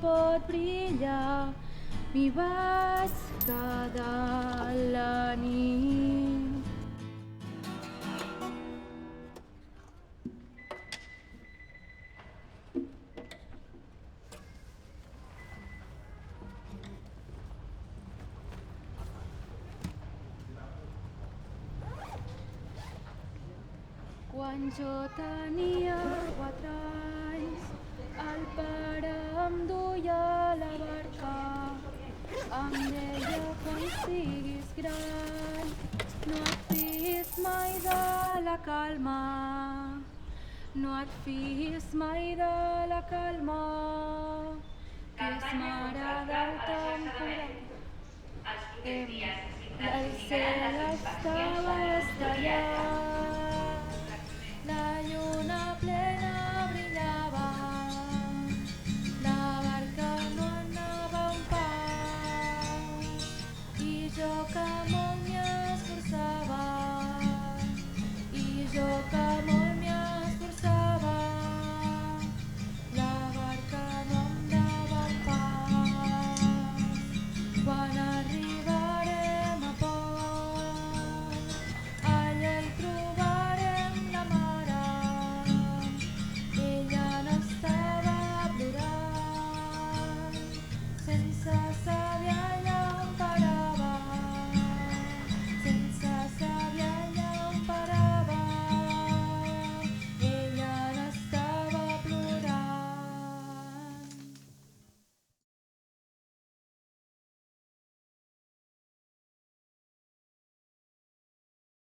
pot brillar, m'hi vaig quedar la nit. Quan jo tenia 4 anys, el pare em duia a la barca. Em deia quan siguis gran, no et fiïs mai de la calma. No et fiïs mai de la calma, que és mare del temporal. El cel estava